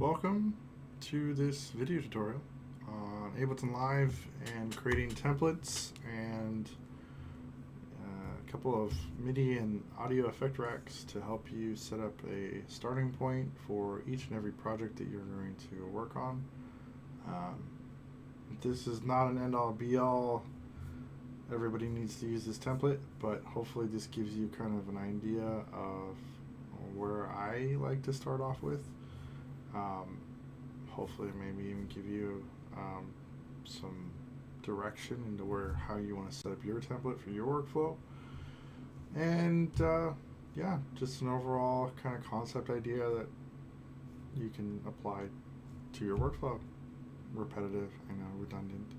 Welcome to this video tutorial on Ableton Live and creating templates and a couple of MIDI and audio effect racks to help you set up a starting point for each and every project that you're going to work on. This is not an end-all be-all. Everybody needs to use this template, but hopefully this gives you kind of an idea of where I like to start off with. Hopefully maybe even give you some direction into how you want to set up your template for your workflow. And yeah, just an overall kind of concept idea that you can apply to your workflow. Repetitive, I know, redundant,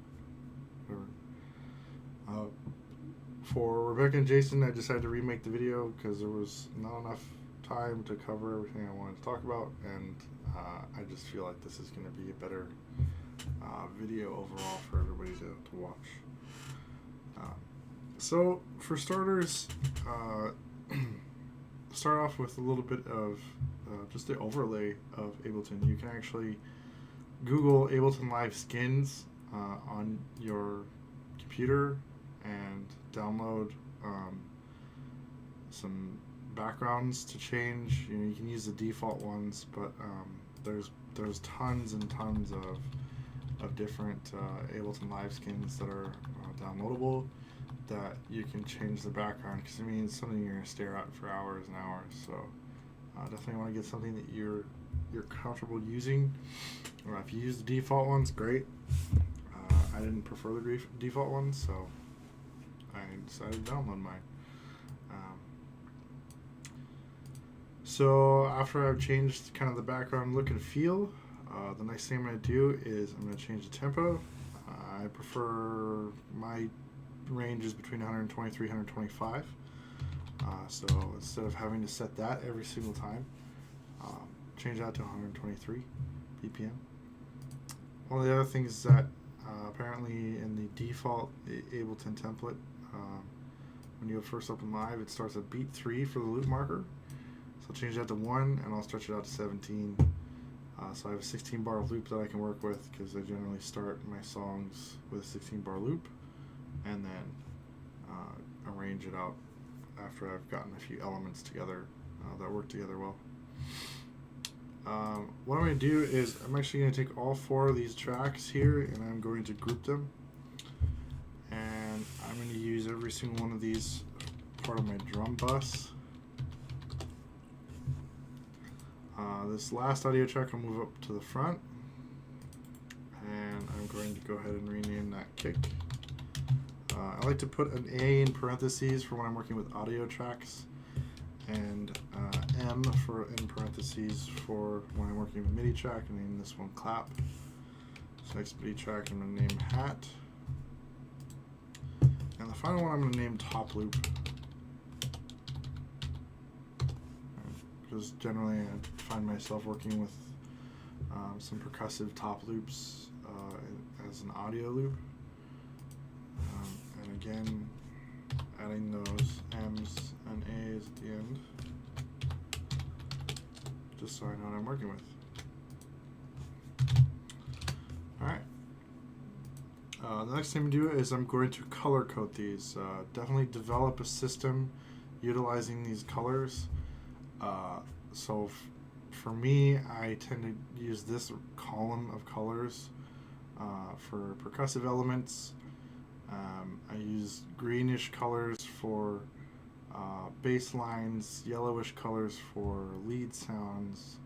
whatever. For Rebecca and Jason, I decided to remake the video because there was not enough time to cover everything I wanted to talk about, and I just feel like this is going to be a better video overall for everybody to watch. So for starters, start off with a little bit of just the overlay of Ableton. You can actually Google Ableton Live skins on your computer and download some backgrounds to change. You know, you can use the default ones, but there's tons and tons of different Ableton Live skins that are downloadable that you can change the background, because I mean it's something you're going to stare at for hours and hours. So definitely want to get something that you're comfortable using. If you use the default ones, great. I didn't prefer the default ones, so I decided to download mine. So after I've changed kind of the background look and feel, the next thing I'm going to do is I'm going to change the tempo. I prefer my ranges between 123 and 125. So instead of having to set that every single time, change that to 123 BPM. One of the other things that apparently in the default Ableton template, when you first open Live, it starts at beat 3 for the loop marker. So I'll change that to 1 and I'll stretch it out to 17. So I have a 16 bar loop that I can work with, because I generally start my songs with a 16 bar loop and then arrange it out after I've gotten a few elements together that work together well. What I'm going to do is I'm actually going to take all 4 of these tracks here and I'm going to group them, and I'm going to use every single one of these part of my drum bus. This last audio track I'll move up to the front, and I'm going to go ahead and rename that kick. I like to put an A in parentheses for when I'm working with audio tracks, and M in parentheses for when I'm working with MIDI track, and name this one clap. So next MIDI track I'm going to name hat, and the final one I'm going to name top loop, because generally I find myself working with some percussive top loops as an audio loop, and again adding those M's and A's at the end, just so I know what I'm working with. Alright. The next thing I'm going to do is I'm going to color code these. Definitely develop a system utilizing these colors. So for me, I tend to use this column of colors for percussive elements. I use greenish colors for bass lines, yellowish colors for lead sounds,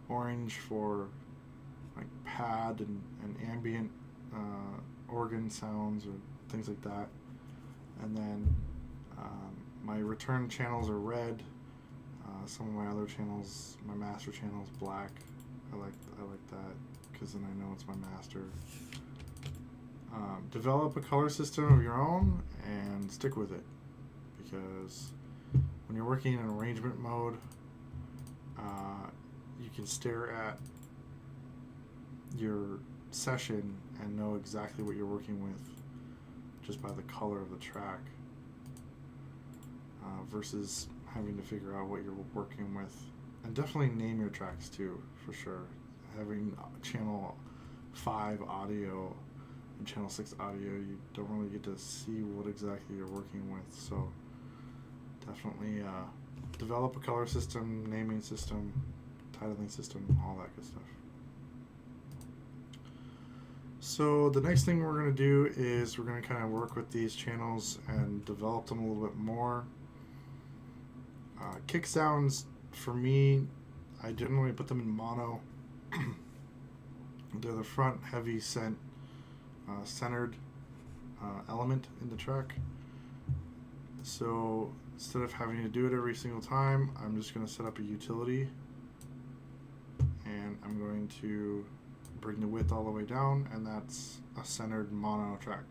orange for like pad and ambient organ sounds or things like that. And then my return channels are red. Some of my other channels, my master channel is black. I like that because then I know it's my master. Develop a color system of your own and stick with it, because when you're working in arrangement mode, you can stare at your session and know exactly what you're working with just by the color of the track, versus having to figure out what you're working with. And definitely name your tracks too, for sure. having channel 5 audio and channel 6 audio, you don't really get to see what exactly you're working with. So definitely develop a color system, naming system, titling system, all that good stuff. So the next thing we're going to do is we're going to kind of work with these channels and develop them a little bit more. Kick sounds, for me, I generally put them in mono. They're the front heavy centered element in the track. So instead of having to do it every single time, I'm just going to set up a utility, and I'm going to bring the width all the way down, and that's a centered mono track.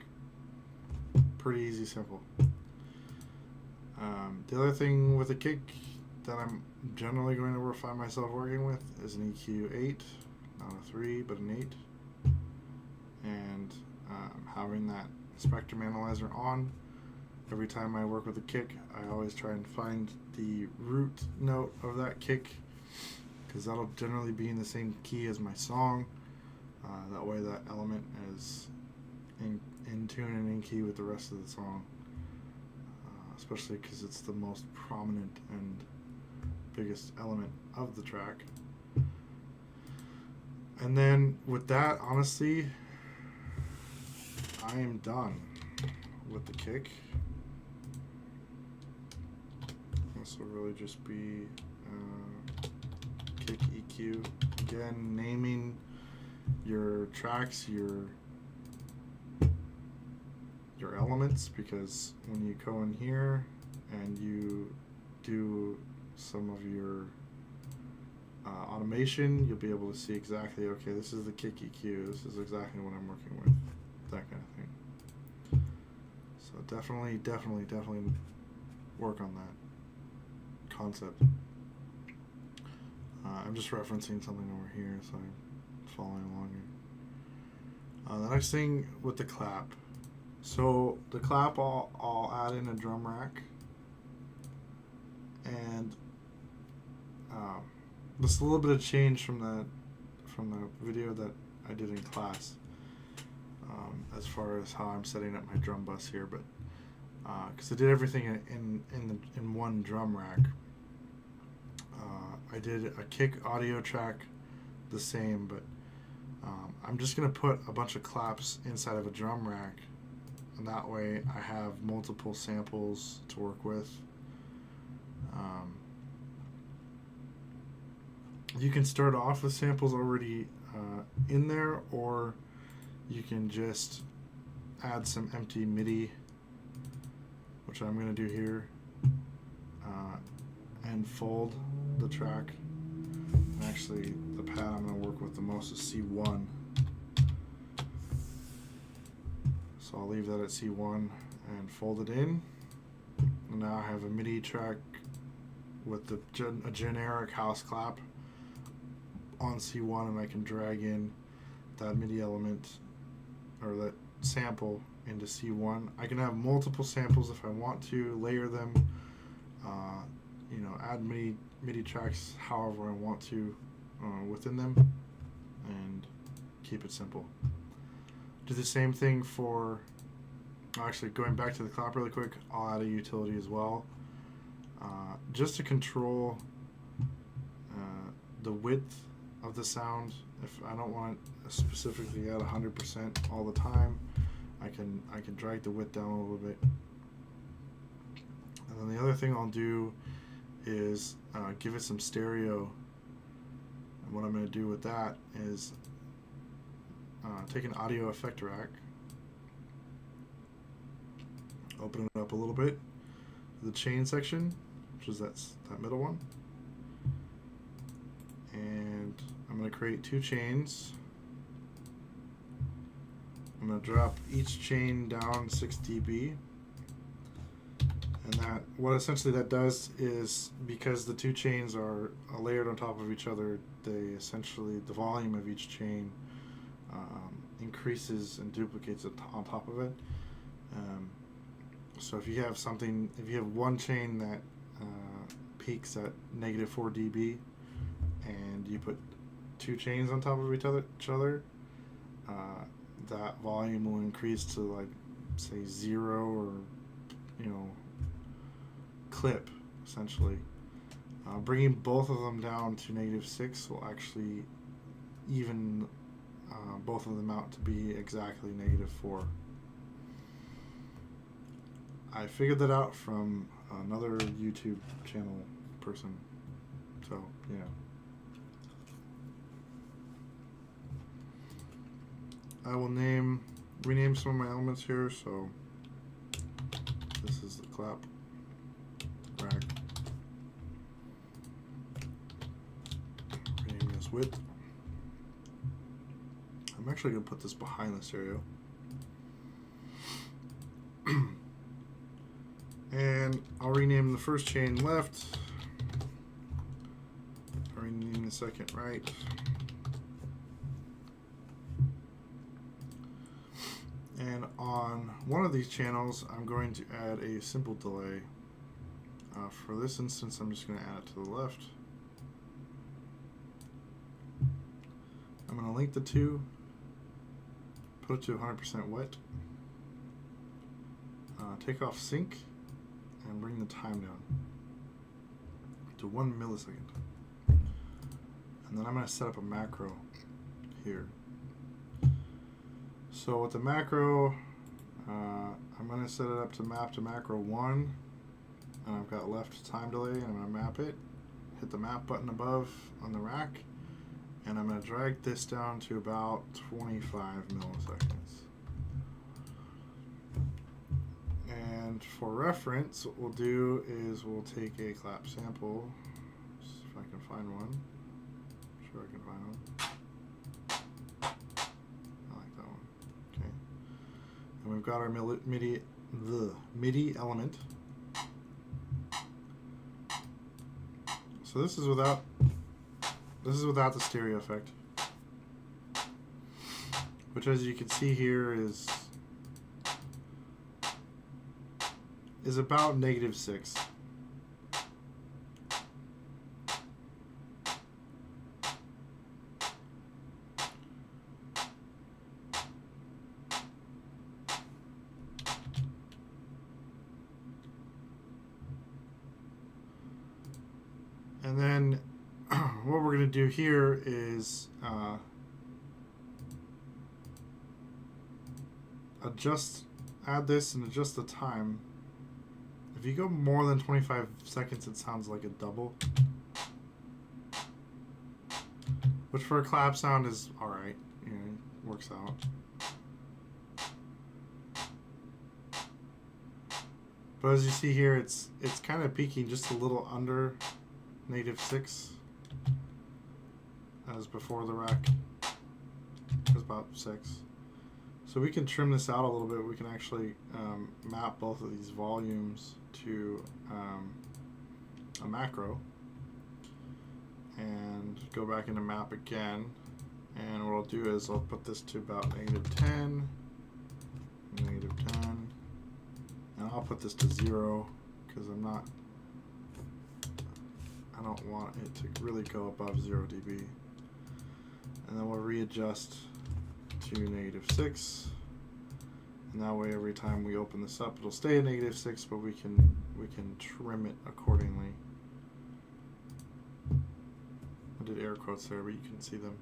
Pretty easy, simple. The other thing with a kick that I'm generally going to find myself working with is an EQ 8, not a 3, but an 8. And having that spectrum analyzer on, every time I work with a kick, I always try and find the root note of that kick, because that'll generally be in the same key as my song. That way that element is in tune and in key with the rest of the song, especially because it's the most prominent and biggest element of the track. And then with that, honestly, I am done with the kick. This will really just be kick EQ. Again, naming your tracks, your elements, because when you go in here and you do some of your automation, you'll be able to see exactly, okay, this is the kick EQ, this is exactly what I'm working with, that kind of thing. So definitely work on that concept. I'm just referencing something over here, so I'm following along here. The next thing with the clap. So the clap, I'll add in a drum rack, and this is a little bit of change from the video that I did in class, as far as how I'm setting up my drum bus here, but because I did everything in one drum rack. I did a kick audio track the same, but I'm just going to put a bunch of claps inside of a drum rack, and that way I have multiple samples to work with. You can start off with samples already in there, or you can just add some empty MIDI, which I'm going to do here, and fold the track. And actually, the pad I'm going to work with the most is C1. So I'll leave that at C1 and fold it in. And now I have a MIDI track with a generic house clap on C1, and I can drag in that MIDI element or that sample into C1. I can have multiple samples if I want to, layer them, add MIDI tracks however I want to within them, and keep it simple. Do the same thing for, actually going back to the clap really quick, I'll add a utility as well, just to control the width of the sound. If I don't want it specifically at 100% all the time, I can drag the width down a little bit. And then the other thing I'll do is give it some stereo. And what I'm going to do with that is take an audio effect rack, open it up a little bit, the chain section, which is that middle one, and I'm going to create 2 chains. I'm going to drop each chain down 6 dB, and that, what essentially that does is, because the 2 chains are layered on top of each other, they essentially, the volume of each chain increases and duplicates it on top of it. So if you have one chain that peaks at -4 dB, and you put two chains on top of each other, that volume will increase to like say 0 or clip essentially. Bringing both of them down to -6 will actually even both of them out to be exactly -4. I figured that out from another YouTube channel person. So, yeah. I will rename some of my elements here. So, this is the clap rack. Rename this width. I'm actually going to put this behind the stereo. And I'll rename the first chain left. I'll rename the second right. And on one of these channels, I'm going to add a simple delay. For this instance, I'm just going to add it to the left. I'm going to link the two, put it to 100% wet, take off sync, and bring the time down to 1 millisecond. And then I'm going to set up a macro here. So with the macro, I'm going to set it up to map to macro 1, and I've got left time delay, and I'm going to map it, hit the map button above on the rack, and I'm going to drag this down to about 25 milliseconds. And for reference, what we'll do is we'll take a clap sample, if I can find one. I'm sure I can find one. I like that one. Okay. And we've got our MIDI element. So this is without the stereo effect, which, as you can see here, is about -6. And then what we're going to do here is add this and adjust the time. If you go more than 25 seconds, it sounds like a double, which for a clap sound is alright, works out. But as you see here, it's kind of peaking just a little under -6, as before the rack was about 6. So we can trim this out a little bit. We can actually map both of these volumes to a macro and go back into map again. And what I'll do is I'll put this to about -10, -10, and I'll put this to 0 because I don't want it to really go above 0 dB. And then we'll readjust to -6, and that way every time we open this up it'll stay at -6, but we can trim it accordingly. I did air quotes there, but you can see them.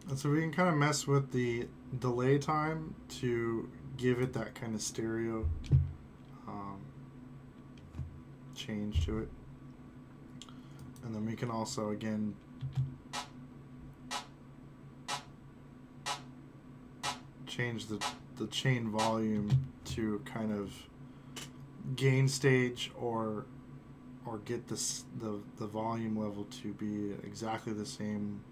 And so we can kind of mess with the delay time to give it that kind of stereo change to it. And then we can also, again, change the chain volume to kind of gain stage or get the volume level to be exactly the same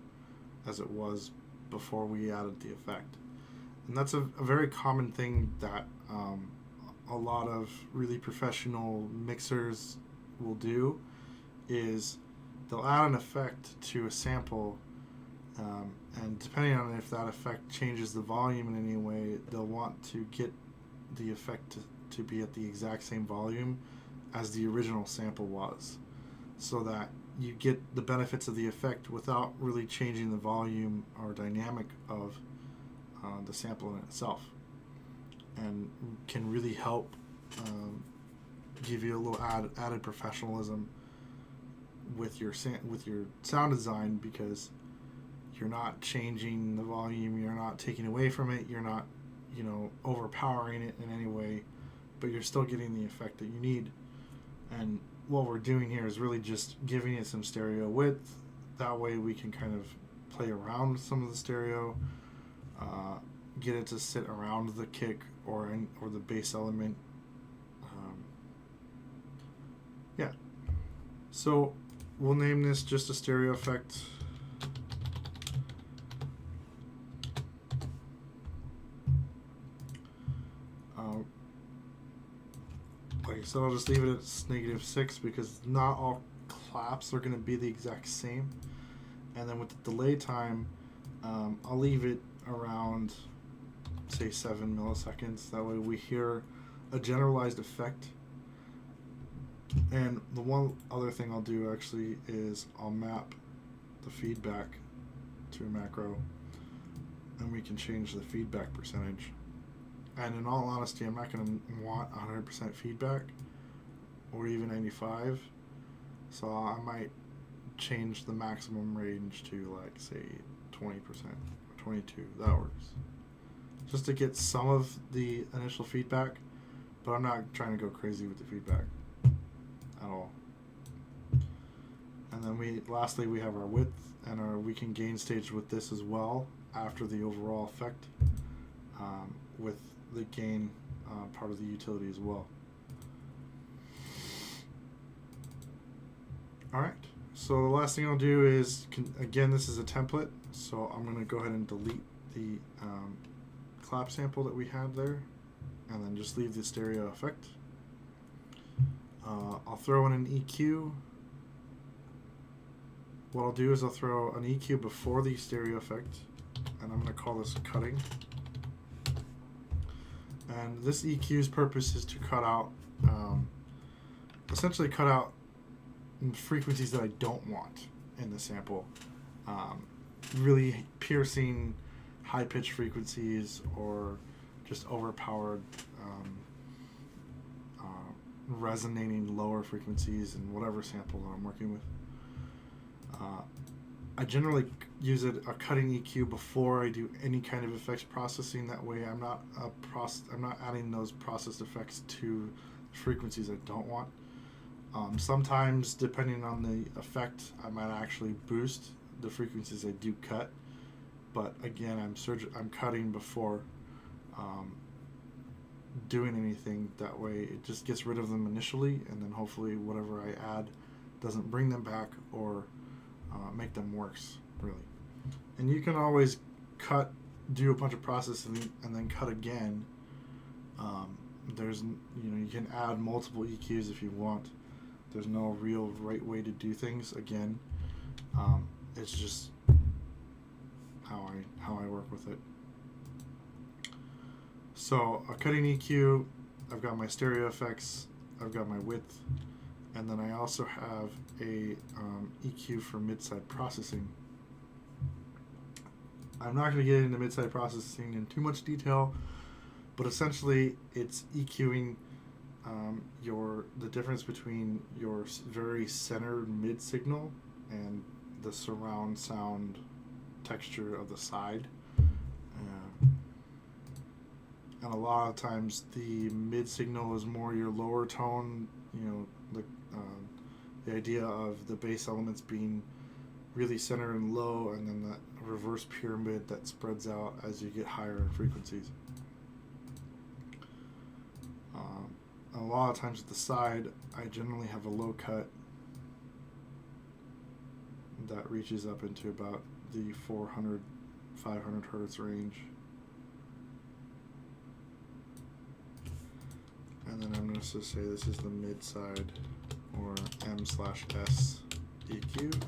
as it was before we added the effect. And that's a very common thing that a lot of really professional mixers will do, is they'll add an effect to a sample And depending on if that effect changes the volume in any way, they'll want to get the effect to be at the exact same volume as the original sample was, so that you get the benefits of the effect without really changing the volume or dynamic of the sample in itself, and can really help give you a little added professionalism with your sound design, because you're not changing the volume, you're not taking away from it, you're not, you know, overpowering it in any way, but you're still getting the effect that you need. And what we're doing here is really just giving it some stereo width. That way we can kind of play around with some of the stereo, get it to sit around the kick or the bass element. Yeah. So we'll name this just a stereo effect. Like I said, I'll just leave it at -6 because not all claps are going to be the exact same. And then with the delay time, I'll leave it around, say, 7 milliseconds. That way we hear a generalized effect. And the one other thing I'll do actually is I'll map the feedback to a macro, and we can change the feedback percentage. And in all honesty, I'm not going to want 100% feedback or even 95, so I might change the maximum range to, like, say 20% or 22. That works, just to get some of the initial feedback, but I'm not trying to go crazy with the feedback at all. And then lastly we have our width, and we can gain stage with this as well after the overall effect, with the gain part of the utility as well. Alright, so the last thing I'll do is, again, this is a template, so I'm going to go ahead and delete the clap sample that we had there, and then just leave the stereo effect. I'll throw in an EQ. What I'll do is I'll throw an EQ before the stereo effect, and I'm going to call this cutting. And this EQ's purpose is to cut out, essentially cut out frequencies that I don't want in the sample. Really piercing high-pitched frequencies, or just overpowered resonating lower frequencies in whatever sample that I'm working with. I generally use a cutting EQ before I do any kind of effects processing. That way I'm not adding those processed effects to frequencies I don't want. Sometimes, depending on the effect, I might actually boost the frequencies I do cut, but again, I'm cutting before doing anything. That way it just gets rid of them initially, and then hopefully whatever I add doesn't bring them back or make them worse, really. And you can always do a bunch of processing and then cut again. You can add multiple EQs if you want. There's no real right way to do things. Again, it's just how I work with it. So a cutting EQ, I've got my stereo effects, I've got my width, and then I also have a EQ for mid-side processing. I'm not going to get into mid-side processing in too much detail, but essentially it's EQing the difference between your very centered mid signal and the surround sound texture of the side. And a lot of times the mid signal is more your lower tone, the idea of the bass elements being really centered and low, and then that reverse pyramid that spreads out as you get higher in frequencies. A lot of times at the side, I generally have a low cut that reaches up into about the 400, 500 hertz range. And then I'm going to say this is the mid side, or M/S EQ.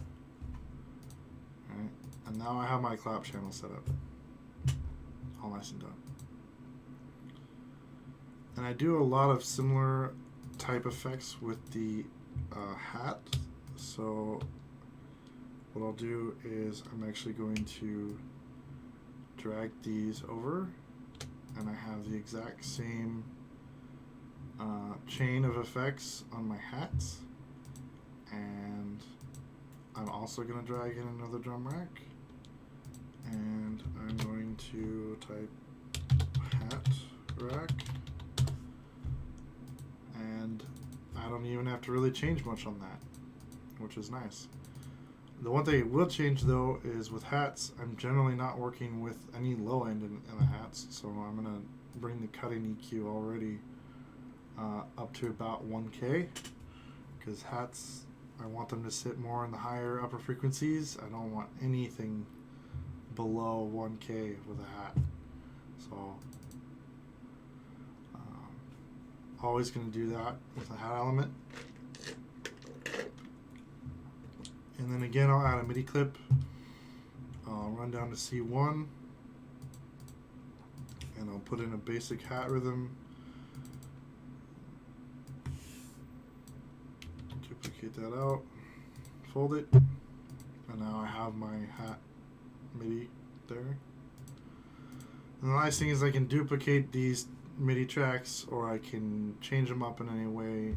Alright. And now I have my clap channel set up. All nice and done. And I do a lot of similar type effects with the hat. So what I'll do is I'm actually going to drag these over, and I have the exact same chain of effects on my hats. And I'm also going to drag in another drum rack, and I'm going to type hat rack, and I don't even have to really change much on that, which is nice. The one thing it will change though is with hats, I'm generally not working with any low end in the hats, so I'm going to bring the cutting EQ already up to about 1K, because hats, I want them to sit more in the higher upper frequencies. I don't want anything below 1K with a hat. So always going to do that with a hat element. And then again, I'll add a MIDI clip. I'll run down to C1, and I'll put in a basic hat rhythm. Duplicate that out, fold it, and now I have my hat MIDI there. And the nice thing is I can duplicate these MIDI tracks, or I can change them up in any way.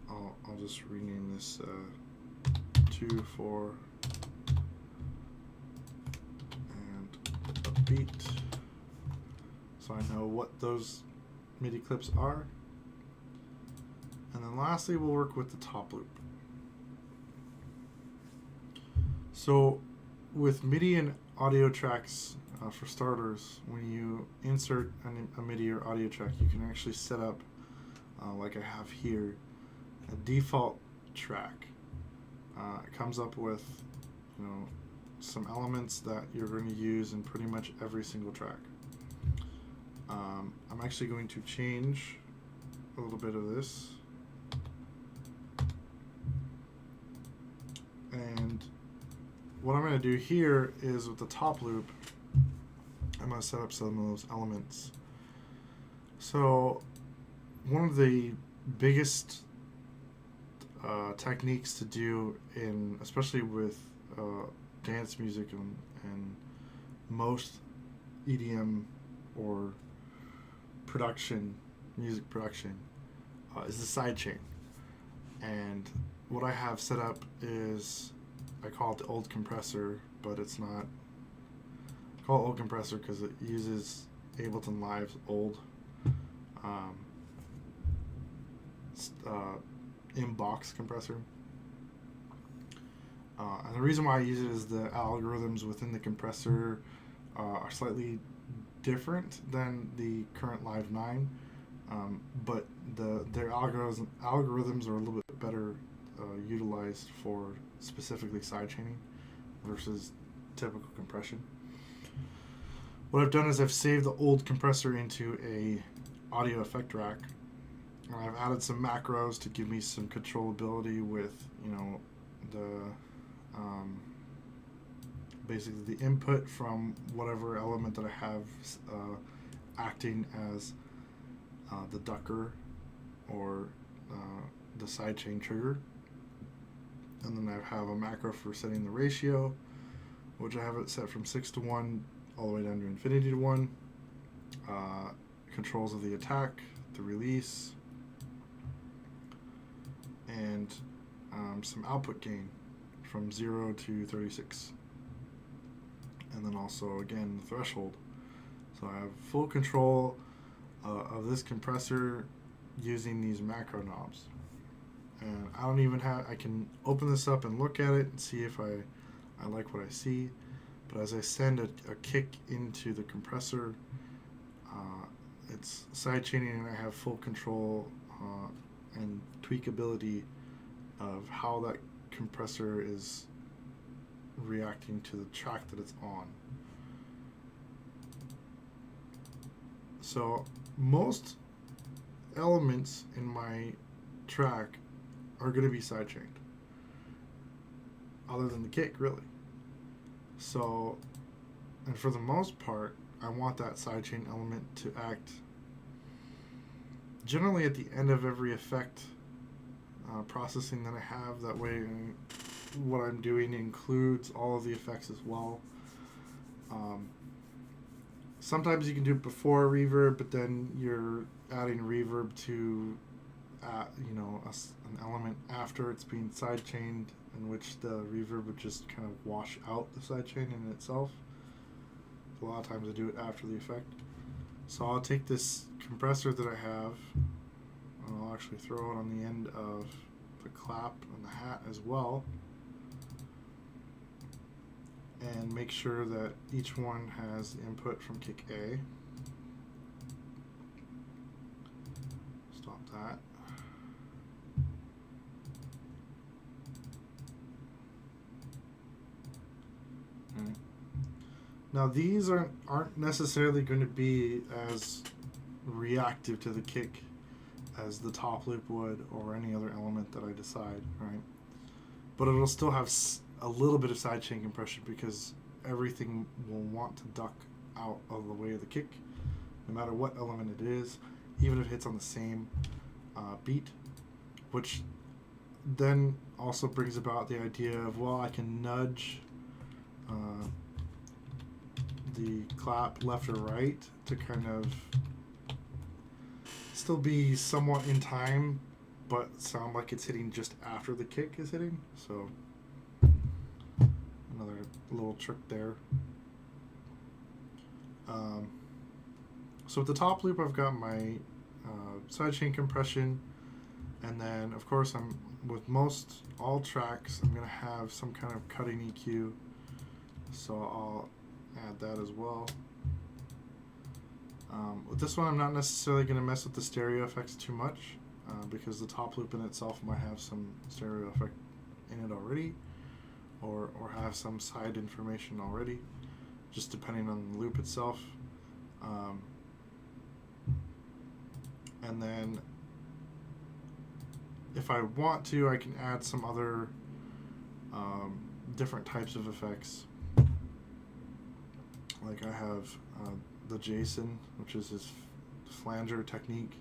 I'll just rename this 2, 4, and a beat, so I know what those MIDI clips are. And then lastly, we'll work with the top loop. So with MIDI and audio tracks, for starters, when you insert a MIDI or audio track, you can actually set up, like I have here, a default track. It comes up with, some elements that you're going to use in pretty much every single track. I'm actually going to change a little bit of this. And what I'm going to do here is with the top loop, I'm going to set up some of those elements. So one of the biggest techniques to do especially with dance music and most EDM or music production, is the sidechain. And what I have set up is, I call it the old compressor, but it's not. I call it old compressor because it uses Ableton Live's old in-box compressor. And the reason why I use it is the algorithms within the compressor are slightly different than the current Live 9, but their algorithms are a little bit better utilized for specifically sidechaining versus typical compression. What I've done is I've saved the old compressor into a audio effect rack. I've added some macros to give me some controllability with, basically the input from whatever element that I have acting as the ducker or the sidechain trigger. And then I have a macro for setting the ratio, which I have it set from 6:1 all the way down to infinity to 1. Controls of the attack, the release, and some output gain from 0 to 36. And then also, again, the threshold. So I have full control of this compressor using these macro knobs. And I don't even I can open this up and look at it and see if I like what I see. But as I send a kick into the compressor, it's sidechaining, and I have full control and tweakability of how that compressor is reacting to the track that it's on. So most elements in my track are going to be sidechained, other than the kick, really. So, and for the most part, I want that sidechain element to act generally at the end of every effect processing that I have. That way, what I'm doing includes all of the effects as well. Sometimes you can do it before reverb, but then you're adding reverb to, an element after it's being sidechained, in which the reverb would just kind of wash out the sidechain in itself. So a lot of times I do it after the effect. So I'll take this compressor that I have, and I'll actually throw it on the end of the clap and the hat as well, and make sure that each one has input from kick A. Stop that. Okay. Now these aren't necessarily going to be as reactive to the kick as the top loop would, or any other element that I decide, right? But it'll still have a little bit of sidechain compression, because everything will want to duck out of the way of the kick, no matter what element it is, even if it hits on the same beat, which then also brings about the idea of, well, I can nudge the clap left or right to kind of still be somewhat in time, but sound like it's hitting just after the kick is hitting. So another little trick there. So with the top loop, I've got my sidechain compression, and then of course with all tracks I'm gonna have some kind of cutting EQ, so I'll add that as well. With this one, I'm not necessarily going to mess with the stereo effects too much, because the top loop in itself might have some stereo effect in it already, or have some side information already, just depending on the loop itself. And then if I want to, I can add some other different types of effects. Like I have the Jason, which is his flanger technique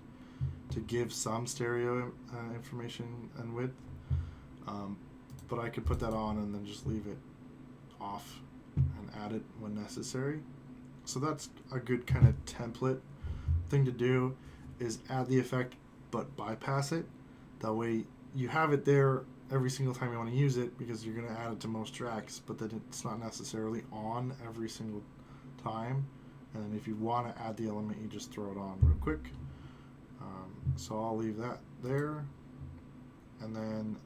to give some stereo information and width, but I could put that on and then just leave it off and add it when necessary. So that's a good kind of template thing to do, is add the effect but bypass it. That way you have it there every single time you want to use it, because you're going to add it to most tracks, but then it's not necessarily on every single time. And if you want to add the element, you just throw it on real quick. So I'll leave that there, and then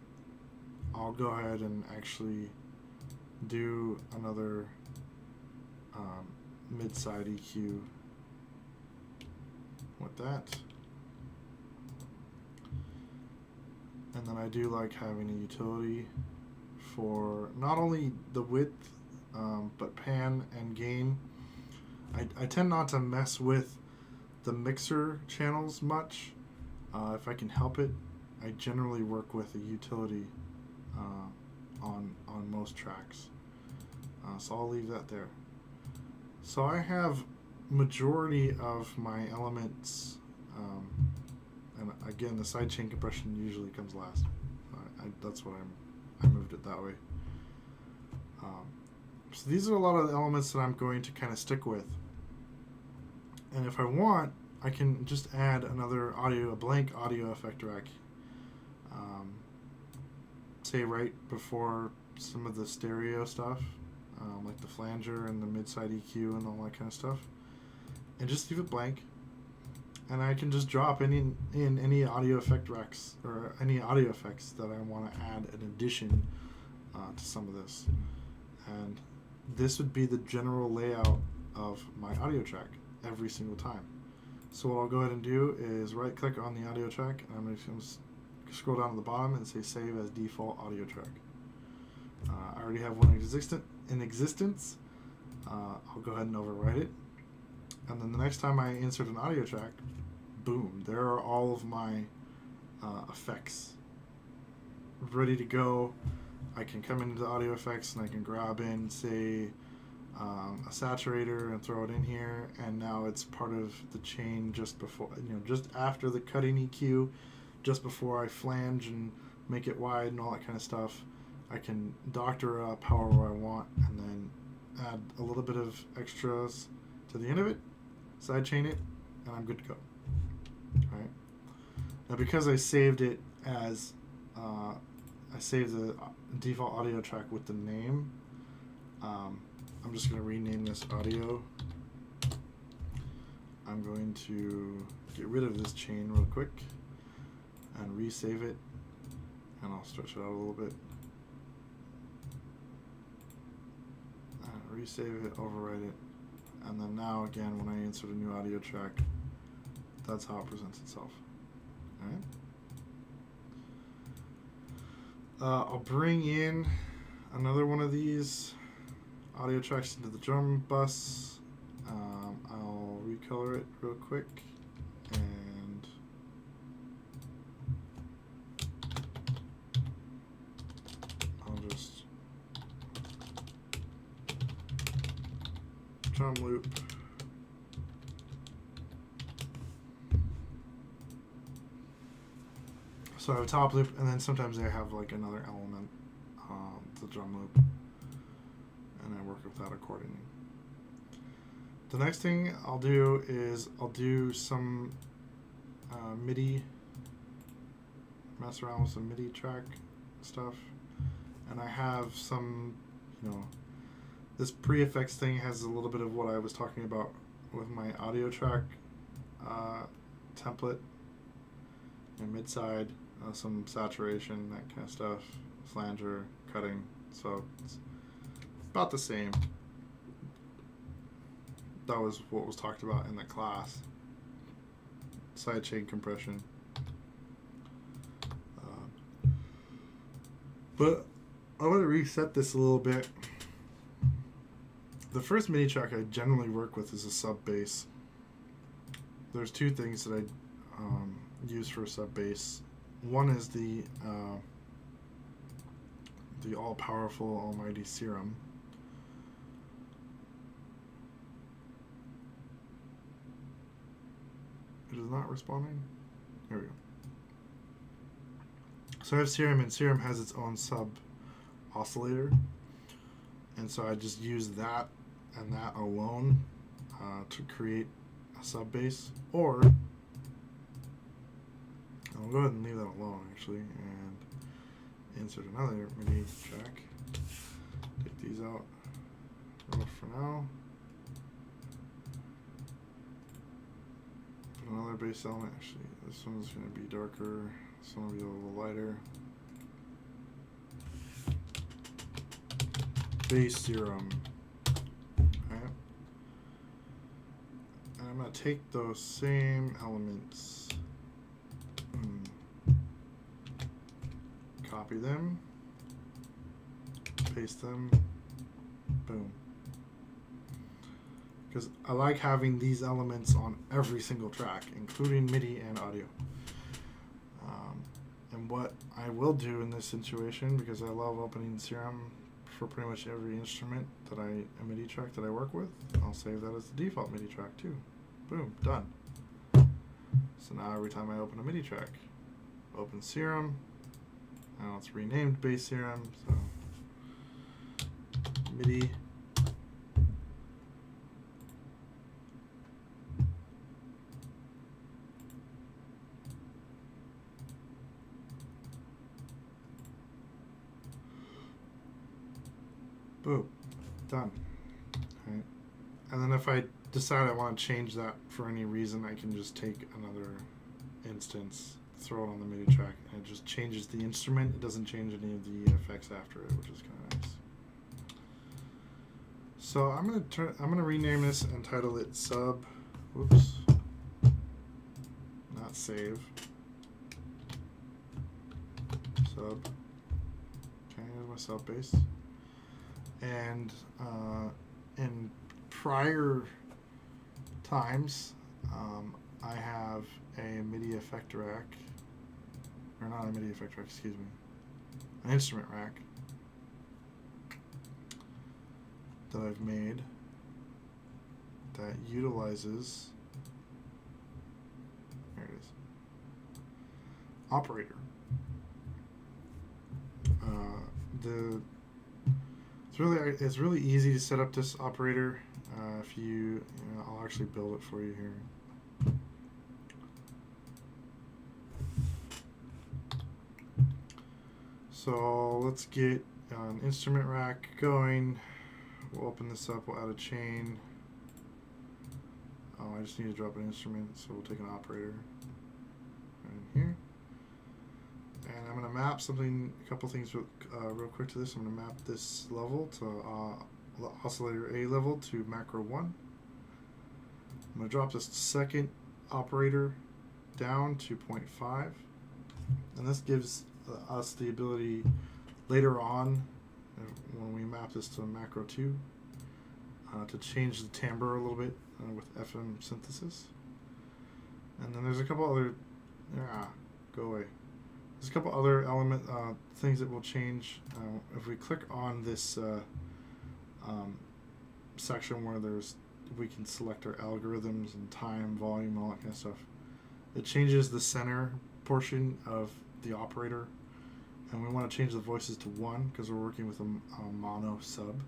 I'll go ahead and actually do another mid-side EQ with that. And then I do like having a utility for not only the width, but pan and gain. I tend not to mess with the mixer channels much. If I can help it, I generally work with a utility on most tracks. So I'll leave that there. So I have majority of my elements, and again, the sidechain compression usually comes last. That's what I moved it that way. So these are a lot of the elements that I'm going to kind of stick with. And if I want, I can just add a blank audio effect rack, say right before some of the stereo stuff, like the flanger and the mid-side EQ and all that kind of stuff, and just leave it blank. And I can just drop in any audio effect racks or any audio effects that I want to add in addition to some of this. And this would be the general layout of my audio track every single time. So what I'll go ahead and do is right click on the audio track, and I'm going to scroll down to the bottom and say save as default audio track. I already have one in existence. I'll go ahead and overwrite it, and then the next time I insert an audio track, boom, there are all of my effects ready to go. I can come into the audio effects and I can grab in, say, a saturator and throw it in here, and now it's part of the chain just before, just after the cutting EQ, just before I flange and make it wide and all that kind of stuff. I can doctor up however I want, and then add a little bit of extras to the end of it, sidechain it, and I'm good to go. All right. Now, because I saved it as I saved the default audio track with the name, I'm just going to rename this audio. I'm going to get rid of this chain real quick and resave it, and I'll stretch it out a little bit. Resave it, overwrite it, and then now again when I insert a new audio track, that's how it presents itself. Alright. I'll bring in another one of these audio tracks into the drum bus. I'll recolor it real quick, and I'll just drum loop. So I have a top loop, and then sometimes I have like another element, the drum loop, and I work with that accordingly. The next thing I'll do is I'll do some MIDI, mess around with some MIDI track stuff, and I have some, this pre-effects thing has a little bit of what I was talking about with my audio track template, and mid-side, some saturation, that kind of stuff, flanger, cutting, so it's about the same. That was what was talked about in the class. Sidechain compression. But I'm going to reset this a little bit. The first MIDI track I generally work with is a sub bass. There's two things that I use for a sub bass. One is the all-powerful, almighty Serum. It is not responding. Here we go. So I have Serum, and Serum has its own sub oscillator, and so I just use that and that alone to create a sub bass. Or I'll go ahead and leave that alone actually, and insert another MIDI track. Take these out for now. Put another bass element. Actually, this one's going to be darker. This one will be a little lighter. Bass Serum. Okay. And I'm going to take those same elements, copy them, paste them, boom. Because I like having these elements on every single track, including MIDI and audio. And what I will do in this situation, because I love opening Serum for pretty much every instrument that a MIDI track that I work with, I'll save that as the default MIDI track too. Boom, done. So now every time I open a MIDI track, open Serum. Now it's renamed Bass Serum, so MIDI. Boom, done. Okay. And then if I decide I want to change that for any reason, I can just take another instance, throw it on the MIDI track, and it just changes the instrument. It doesn't change any of the effects after it, which is kind of nice. So I'm gonna rename this and title it sub. Whoops. Not save. Sub. Okay, here's my sub bass. And in prior times, I have a MIDI effect rack, or not a MIDI effect rack, excuse me, an instrument rack that I've made that utilizes, there it is, operator. It's really easy to set up this operator. If you know, I'll actually build it for you here. So let's get an instrument rack going. We'll open this up, we'll add a chain. Oh, I just need to drop an instrument, so we'll take an operator right in here. And I'm going to map a couple things real quick to this. I'm going to map this level to oscillator A level to macro 1. I'm going to drop this second operator down to 0.5. And this gives us the ability later on, when we map this to macro 2, to change the timbre a little bit with FM synthesis. And then there's a couple other, go away. There's a couple other things that will change. If we click on this section where we can select our algorithms and time, volume, all that kind of stuff. It changes the center portion of the operator, and we want to change the voices to 1 because we're working with a mono sub.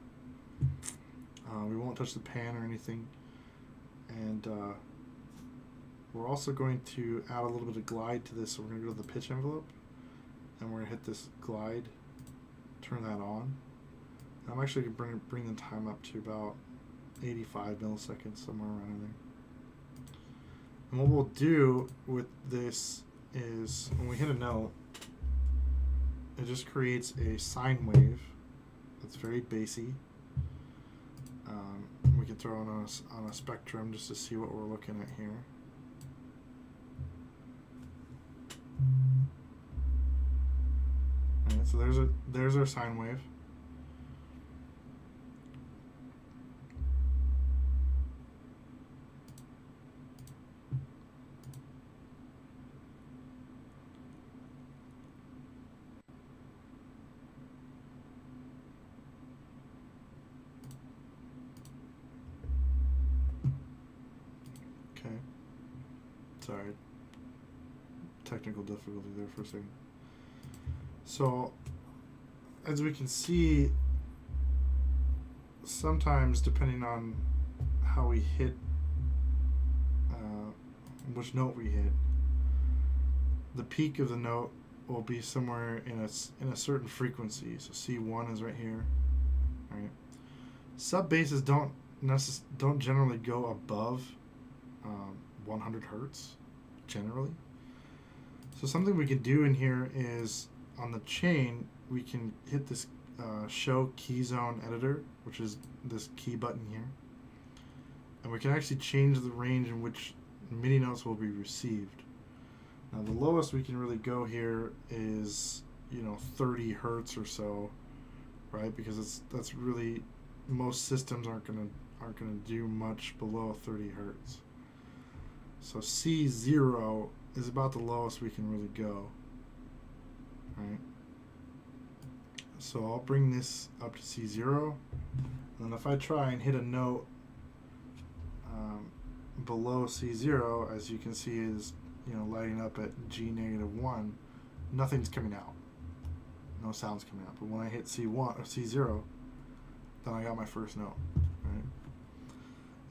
We won't touch the pan or anything, and we're also going to add a little bit of glide to this. So we're going to go to the pitch envelope, and we're going to hit this glide, turn that on. And I'm actually going to bring the time up to about 85 milliseconds, somewhere around in there. And what we'll do with this is when we hit a note, it just creates a sine wave that's very bassy. We can throw on a spectrum just to see what we're looking at here. Alright, so there's our sine wave. Sorry, technical difficulty there for a second. So, as we can see, sometimes depending on how we hit, which note we hit, the peak of the note will be somewhere in a certain frequency. So C1 is right here. All right. Sub basses don't generally go above 100 hertz generally. So something we can do in here is on the chain we can hit this show key zone editor, which is this key button here, and we can actually change the range in which MIDI notes will be received. Now the lowest we can really go here is 30 hertz or so, right? Because that's really, most systems aren't gonna do much below 30 hertz. So C0 is about the lowest we can really go, right? So I'll bring this up to C0, and if I try and hit a note below C0, as you can see is lighting up at G-1, nothing's coming out, no sounds coming out. But when I hit C1 or C0, then I got my first note, right?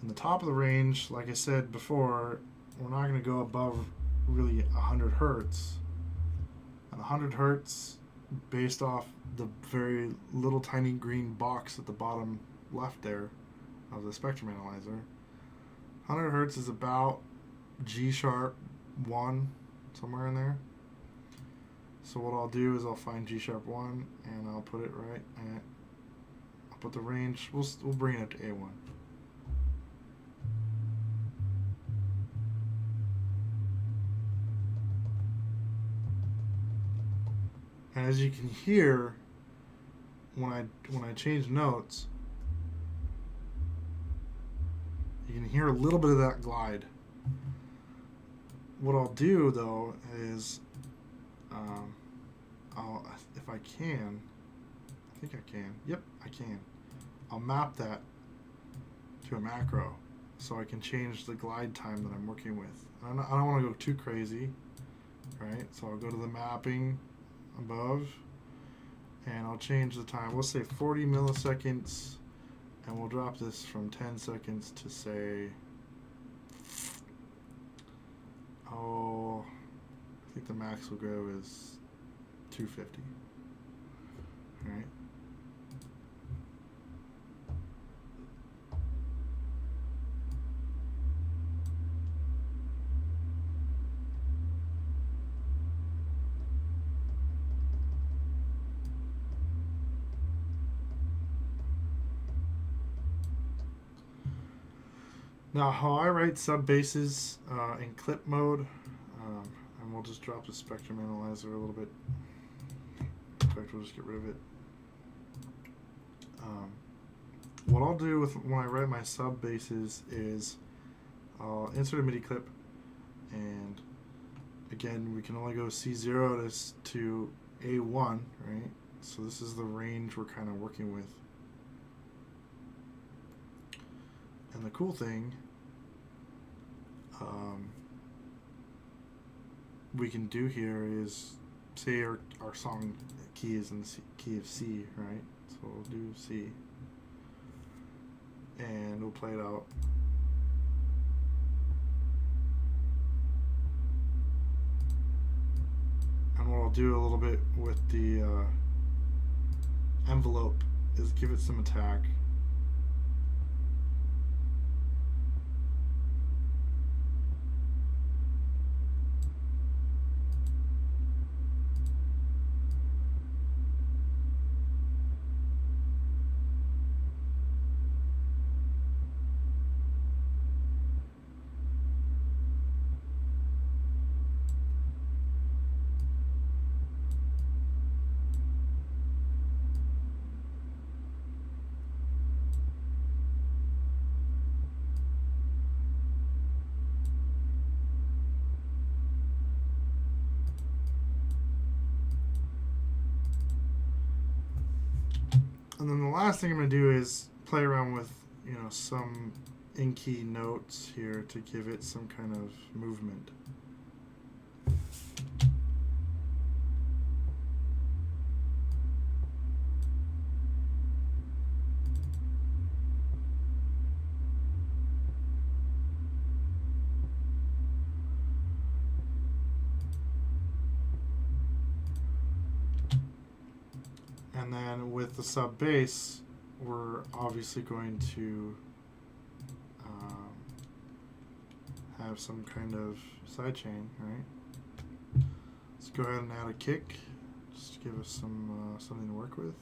In the top of the range, like I said before, we're not going to go above really 100 hertz. And 100 hertz, based off the very little tiny green box at the bottom left there of the spectrum analyzer, 100 hertz is about G#1, somewhere in there. So what I'll do is I'll find G#1 and I'll put it right at, I'll put the range, we'll bring it up to A1. And as you can hear, when I change notes, you can hear a little bit of that glide. What I'll do though is, if I can, I think I can. Yep, I can. I'll map that to a macro so I can change the glide time that I'm working with. I don't want to go too crazy, right? So I'll go to the mapping above and I'll change the time. We'll say 40 milliseconds and we'll drop this from 10 seconds to say, I think the max will go is 250. All right. Now, how I write sub basses in clip mode, and we'll just drop the spectrum analyzer a little bit. In fact, we'll just get rid of it. What I'll do with when I write my sub basses is I'll insert a MIDI clip, and again, we can only go C0 to A1, right? So this is the range we're kind of working with. And the cool thing we can do here is, say our song key is in the key of C, right? So we'll do C. And we'll play it out. And what I'll do a little bit with the envelope is give it some attack. And then the last thing I'm going to do is play around with, some in-key notes here to give it some kind of movement. And then with the sub bass, we're obviously going to have some kind of sidechain, right? Let's go ahead and add a kick, just to give us some something to work with.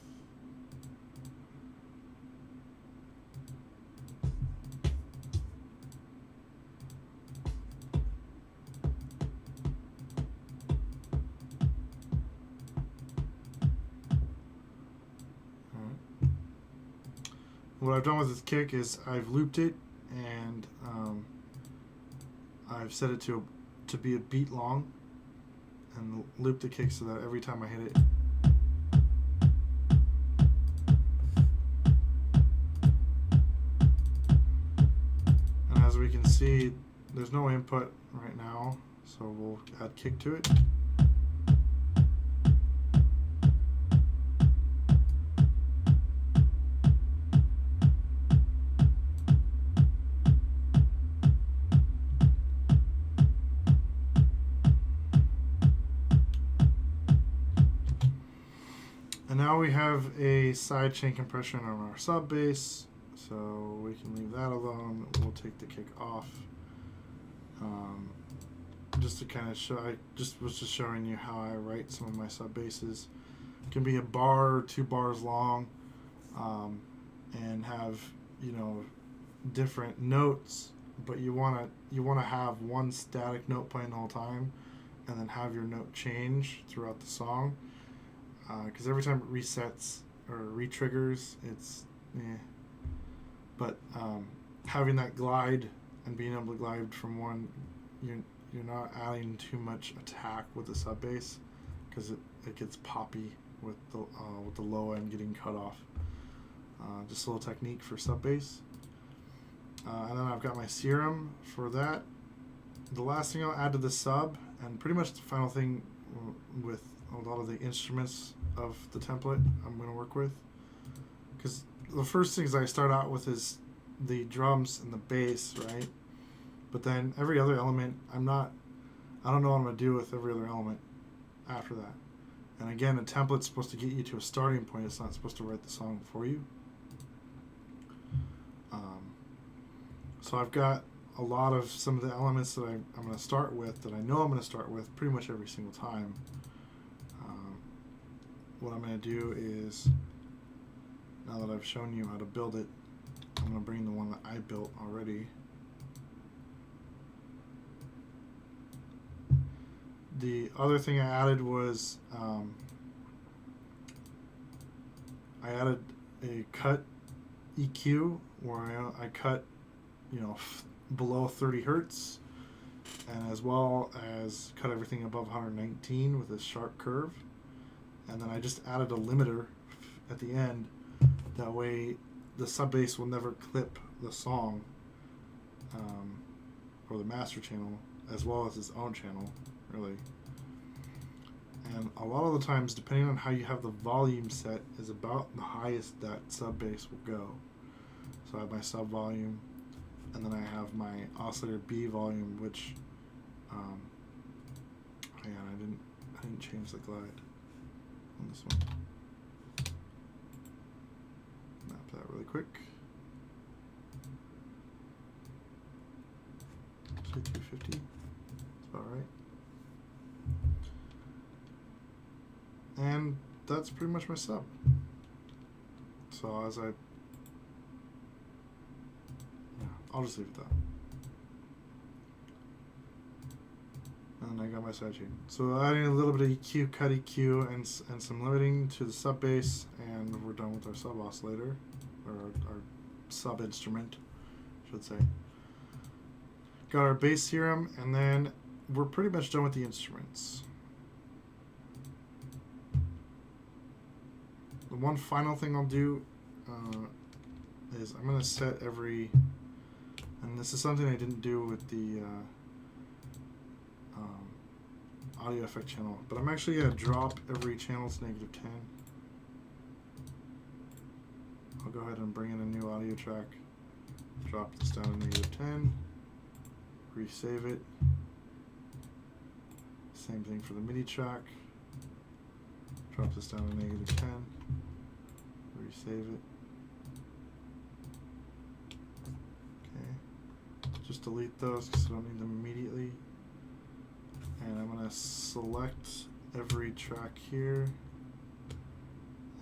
What I've done with this kick is I've looped it and I've set it to be a beat long and loop the kick so that every time I hit it, and as we can see, there's no input right now, so we'll add kick to it. And now we have a sidechain compression on our sub bass, so we can leave that alone. We'll take the kick off. Just to kind of show, I was just showing you how I write some of my sub basses. It can be a bar or 2 bars long, and have different notes, but you wanna have one static note playing the whole time, and then have your note change throughout the song. Because every time it resets or re-triggers, it's But having that glide and being able to glide from one, you're not adding too much attack with the sub bass, because it gets poppy with the low end getting cut off. Just a little technique for sub bass. And then I've got my serum for that. The last thing I'll add to the sub, and pretty much the final thing with a lot of the instruments of the template I'm going to work with, because the first things I start out with is the drums and the bass, right? But then every other element, I don't know what I'm going to do with every other element after that. And again, a template's supposed to get you to a starting point. It's not supposed to write the song for you. So I've got a lot of some of the elements that I'm going to start with, that I know I'm going to start with pretty much every single time. What I'm going to do is, now that I've shown you how to build it, I'm going to bring the one that I built already. The other thing I added was I added a cut EQ where I cut, below 30 hertz, and as well as cut everything above 119 with a sharp curve. And then I just added a limiter at the end. That way the sub bass will never clip the song or the master channel, as well as its own channel, really. And a lot of the times, depending on how you have the volume set, is about the highest that sub bass will go. So I have my sub volume, and then I have my oscillator B volume, which hang on, I didn't change the glide on this one. Map that really quick. Say 250. That's about right. And that's pretty much my sub. So as I'll just leave it that. And I got my sidechain. So adding a little bit of EQ, cut EQ, and some limiting to the sub bass, and we're done with our sub oscillator, or our sub instrument, I should say. Got our bass serum, and then we're pretty much done with the instruments. The one final thing I'll do is I'm going to set every, and this is something I didn't do with the audio effect channel, but I'm actually going to drop every channel to -10. I'll go ahead and bring in a new audio track, drop this down to -10, resave it. Same thing for the MIDI track, drop this down to -10, resave it. Okay, just delete those because I don't need them immediately. And I'm going to select every track here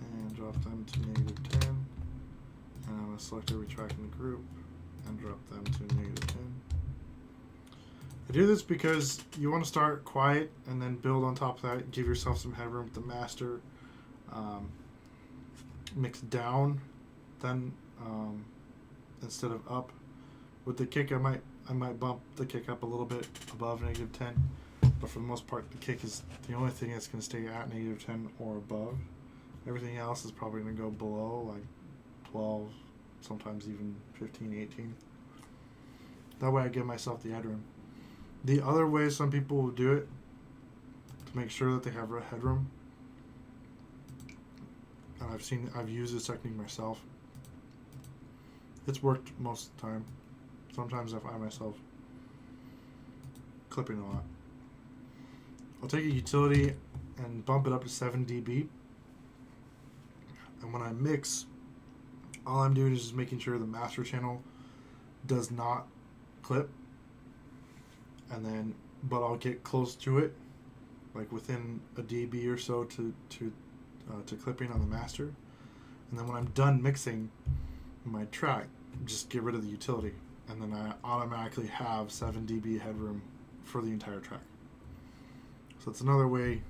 and drop them to -10. And I'm going to select every track in the group and drop them to -10. I do this because you want to start quiet and then build on top of that. Give yourself some headroom with the master. Mix down, then instead of up. With the kick, I might bump the kick up a little bit above -10, but for the most part, the kick is the only thing that's going to stay at -10 or above. Everything else is probably going to go below, like 12, sometimes even 15, 18. That way I give myself the headroom. The other way some people will do it, to make sure that they have headroom, and I've used this technique myself. It's worked most of the time. Sometimes I find myself clipping a lot. I'll take a utility and bump it up to 7 dB. And when I mix, all I'm doing is just making sure the master channel does not clip. And then, but I'll get close to it, like within a dB or so to clipping on the master. And then when I'm done mixing my track, just get rid of the utility, and then I automatically have 7 dB headroom for the entire track. So it's another way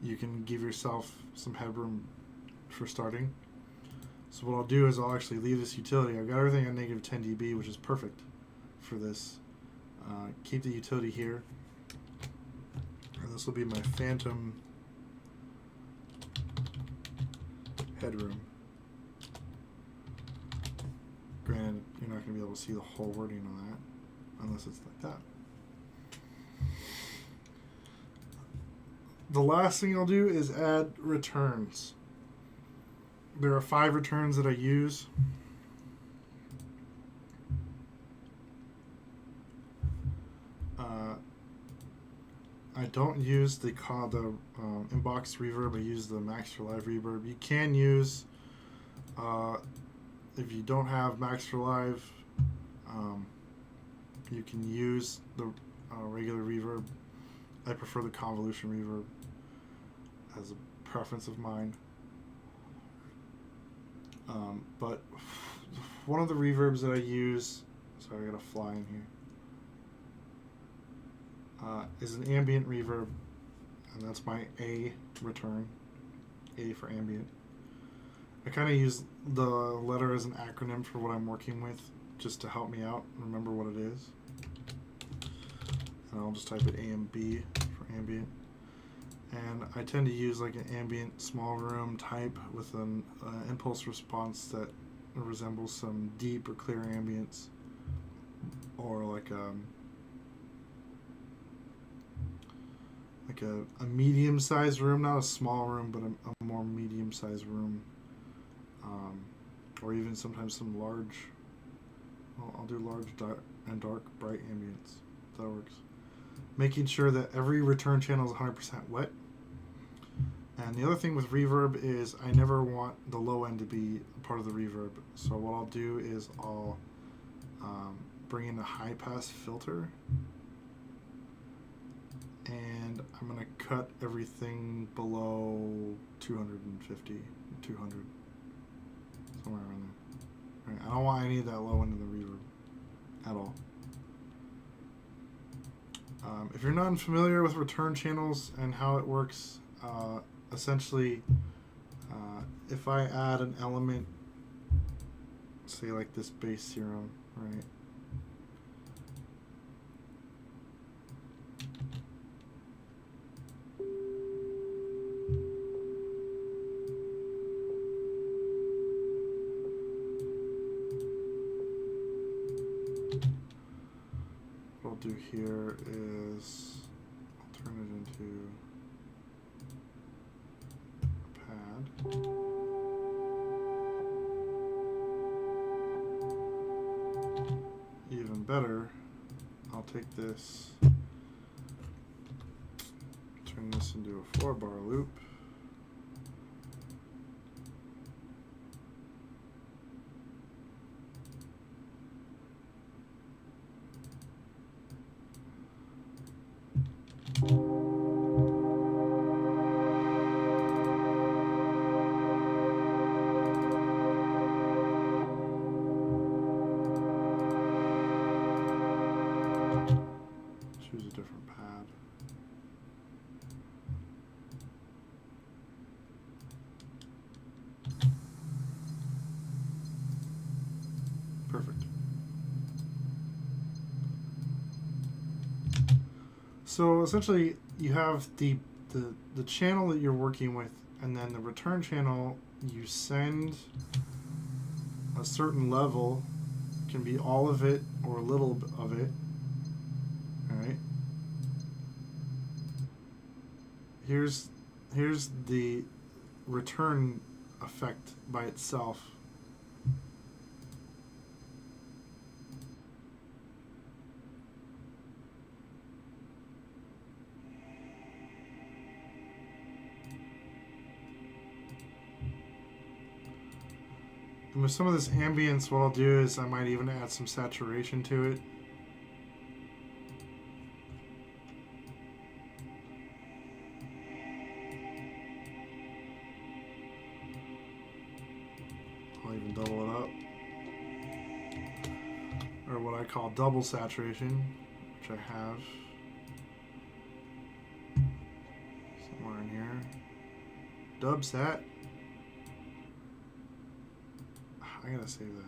you can give yourself some headroom for starting. So what I'll do is I'll actually leave this utility. I've got everything at -10 dB, which is perfect for this. Keep the utility here, and this will be my phantom headroom. not going to be able to see the whole wording on that unless it's like that. The last thing I'll do is add returns. There are 5 returns that I use. I don't use the inbox reverb. I use the Max for Live reverb. You can use, if you don't have Max for Live, you can use the regular reverb. I prefer the convolution reverb as a preference of mine. But one of the reverbs that I use, sorry, I got a fly in here, is an ambient reverb, and that's my A return, A for ambient. I kind of use the letter as an acronym for what I'm working with, just to help me out, remember what it is. And I'll just type it A and B for ambient. And I tend to use like an ambient small room type with an impulse response that resembles some deep or clear ambience, or like a medium-sized room, not a small room, but a more medium-sized room, or even sometimes some large. Well, I'll do large and dark, bright ambience. That works. Making sure that every return channel is 100% wet. And the other thing with reverb is I never want the low end to be a part of the reverb. So what I'll do is I'll bring in a high pass filter, and I'm going to cut everything below 250, 200, somewhere around there. Right, I don't want any of that low end of the reverb at all. If you're not familiar with return channels and how it works, essentially, if I add an element, say like this bass serum, right? What I'll do here is I'll turn it into a pad. Even better, I'll take this, turn this into a 4-bar loop. Choose a different pad. Perfect. So essentially you have the channel that you're working with, and then the return channel, you send a certain level, can be all of it or a little of it. Alright. Here's the return effect by itself. And with some of this ambience, what I'll do is I might even add some saturation to it. I'll even double it up. Or what I call double saturation, which I have somewhere in here. Dub sat. I gotta save that.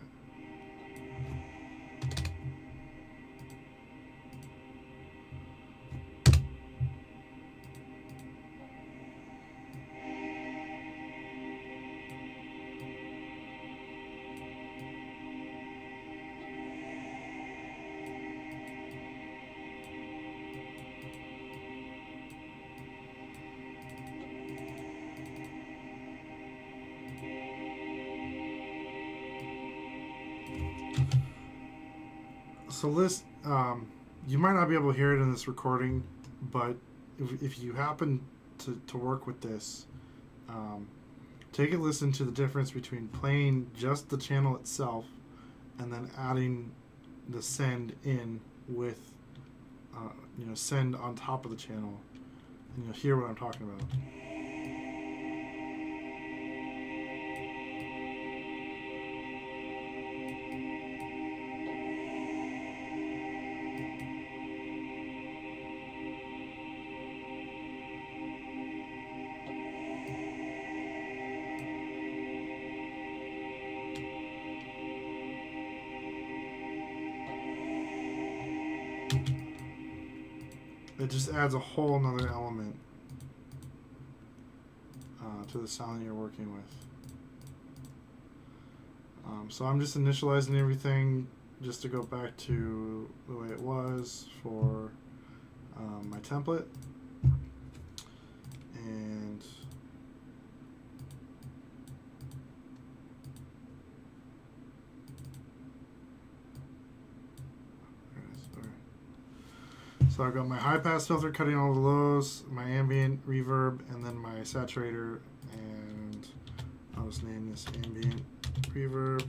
So this, you might not be able to hear it in this recording, but if you happen to work with this, take a listen to the difference between playing just the channel itself and then adding the send in with, send on top of the channel, and you'll hear what I'm talking about. It just adds a whole nother element to the sound that you're working with. So I'm just initializing everything just to go back to the way it was for my template. And so I've got my high pass filter cutting all the lows, my ambient reverb, and then my saturator, and I'll just name this ambient reverb.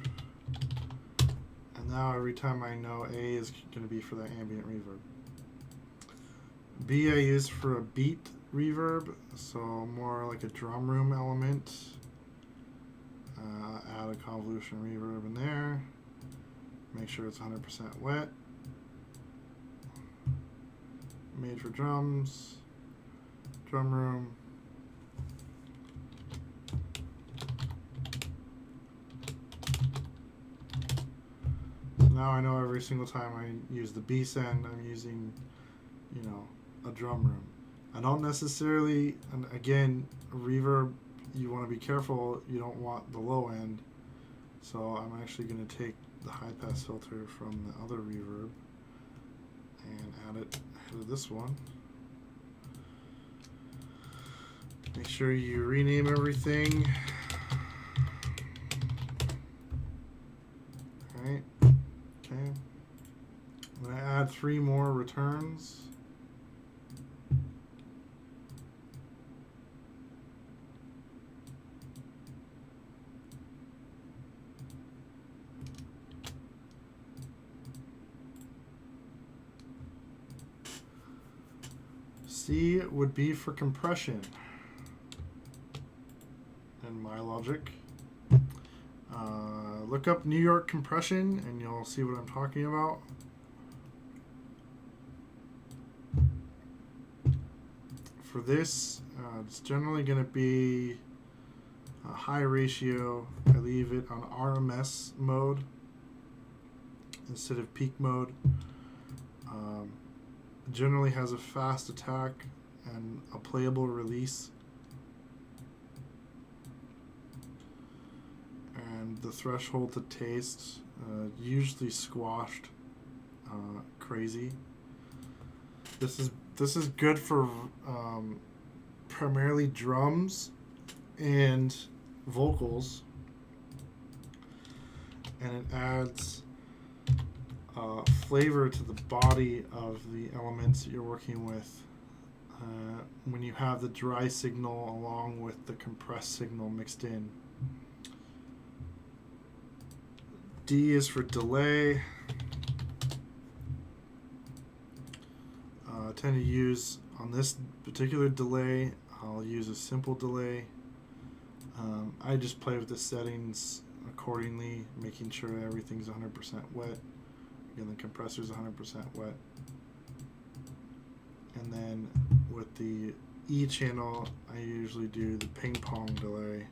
And now every time I know A is going to be for that ambient reverb. B I use for a beat reverb, so more like a drum room element. Add a convolution reverb in there. Make sure it's 100% wet. Made for drums, drum room. So now I know every single time I use the B send, I'm using, a drum room. I don't necessarily, and again, reverb, you want to be careful, you don't want the low end. So I'm actually going to take the high pass filter from the other reverb and add it to this one. Make sure you rename everything. Alright, okay. I'm going to add 3 more returns. C would be for compression in my logic. Look up New York compression and you'll see what I'm talking about. For this, it's generally going to be a high ratio. I leave it on RMS mode instead of peak mode. Generally has a fast attack and a playable release, and the threshold to taste usually squashed crazy. This is good for primarily drums and vocals, and it adds flavor to the body of the elements that you're working with when you have the dry signal along with the compressed signal mixed in. D is for delay. I tend to use, on this particular delay, I'll use a simple delay. I just play with the settings accordingly, making sure everything's 100% wet. Again, the compressor's 100% wet. And then with the E channel, I usually do the ping pong delay.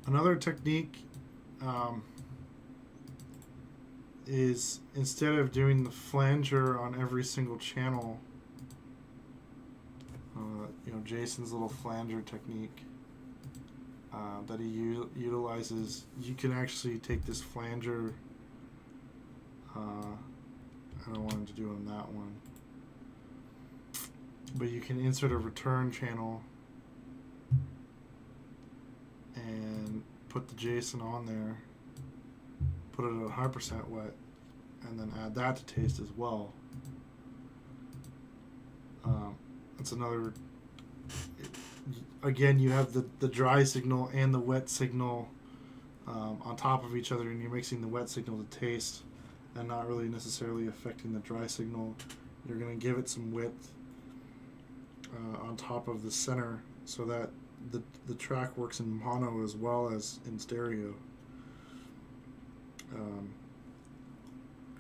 Another technique is, instead of doing the flanger on every single channel, Jason's little flanger technique that he utilizes, you can actually take this flanger, I don't want him to do on that one, but you can insert a return channel and put the JSON on there, put it at 100% wet, and then add that to taste as well. That's another. Again, you have the dry signal and the wet signal on top of each other, and you're mixing the wet signal to taste and not really necessarily affecting the dry signal. You're going to give it some width on top of the center so that the track works in mono as well as in stereo,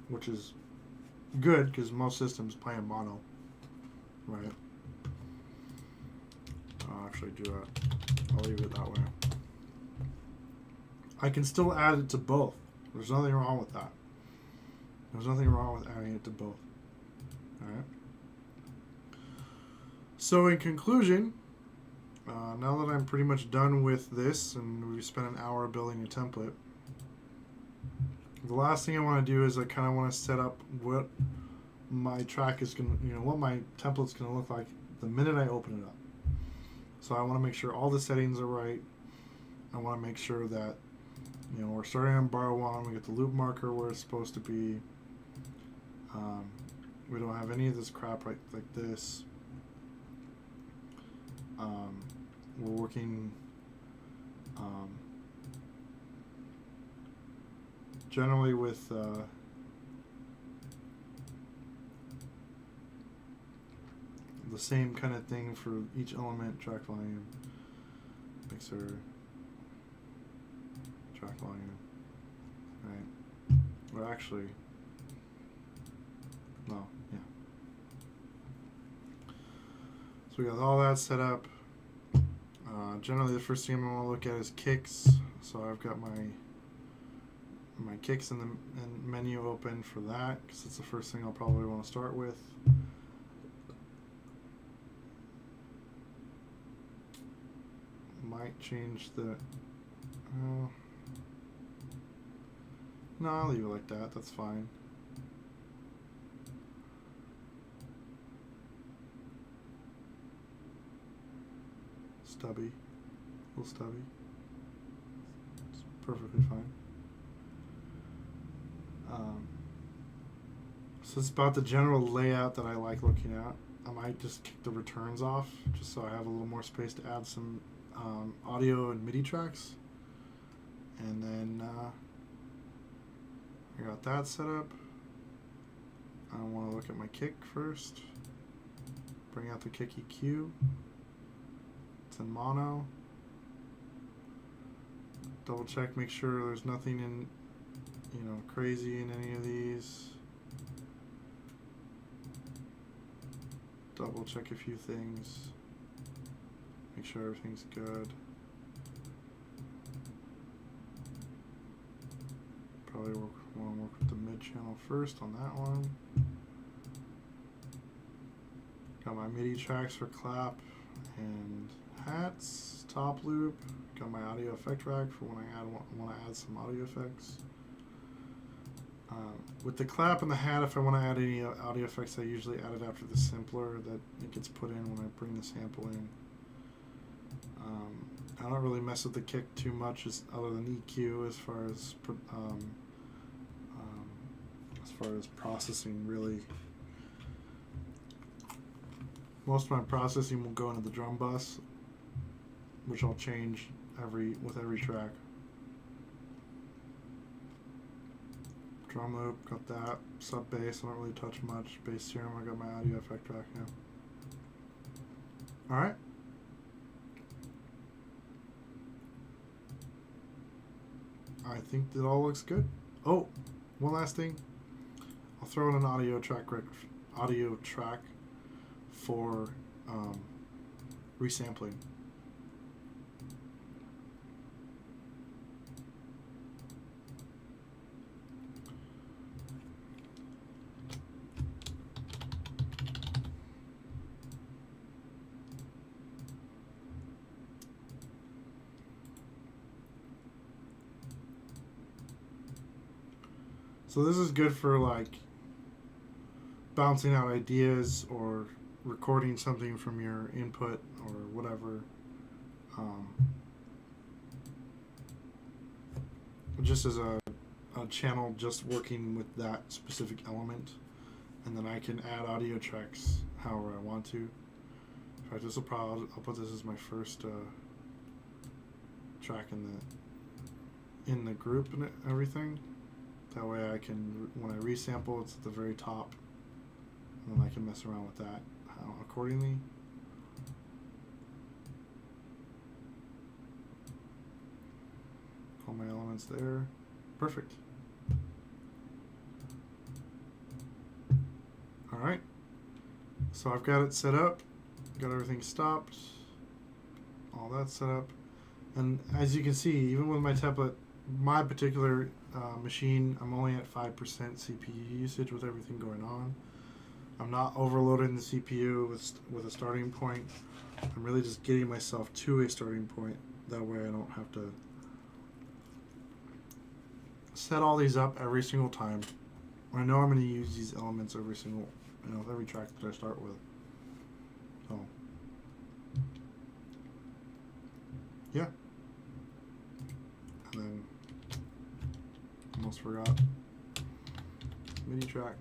which is good because most systems play in mono, right? I'll actually do that. I'll leave it that way. I can still add it to both. There's nothing wrong with that. There's nothing wrong with adding it to both. Alright. So in conclusion, now that I'm pretty much done with this and we spent an hour building a template, the last thing I want to do is I kind of want to set up what my track is going to, what my template's going to look like the minute I open it up. So I want to make sure all the settings are right. I want to make sure that, we're starting on bar 1, we get the loop marker where it's supposed to be. We don't have any of this crap right like this. We're working generally with the same kind of thing for each element: track volume, mixer, track volume, right? Or actually, no, yeah. So we got all that set up. Generally, the first thing I'm going to look at is kicks. So I've got my kicks in the menu open for that because it's the first thing I'll probably want to start with. Might change the. No, I'll leave it like that. That's fine. Stubby. A little stubby. It's perfectly fine. So it's about the general layout that I like looking at. I might just kick the returns off just so I have a little more space to add some audio and MIDI tracks. And then I got that set up. I want to look at my kick first. Bring out the kick EQ. It's in mono. Double check, make sure there's nothing in, crazy in any of these. Double check a few things. Make sure everything's good. Probably want to work with the mid channel first on that one. Got my MIDI tracks for clap and hats, top loop. Got my audio effect rack for when I want to add some audio effects. With the clap and the hat, if I want to add any audio effects, I usually add it after the sampler that it gets put in when I bring the sample in. I don't really mess with the kick too much, other than EQ, as far as processing. Really, most of my processing will go into the drum bus, which I'll change with every track. Drum loop, got that. Sub bass, I don't really touch much. Bass serum, I got my audio effect track now. Alright. I think that all looks good. Oh, one last thing. I'll throw in an audio track for resampling. So this is good for like bouncing out ideas or recording something from your input or whatever. Just as a channel just working with that specific element, and then I can add audio tracks however I want to. In fact, this will probably, I'll put this as my first track in the group and everything. That way I can, when I resample, it's at the very top, and then I can mess around with that accordingly. All my elements there. Perfect. Alright. So I've got it set up, got everything stopped, all that set up. And as you can see, even with my template, my particular machine, I'm only at 5% CPU usage with everything going on. I'm not overloading the CPU with a starting point. I'm really just getting myself to a starting point. That way I don't have to set all these up every single time. I know I'm going to use these elements every single, every track that I start with. So, yeah. And then, almost forgot, MIDI track.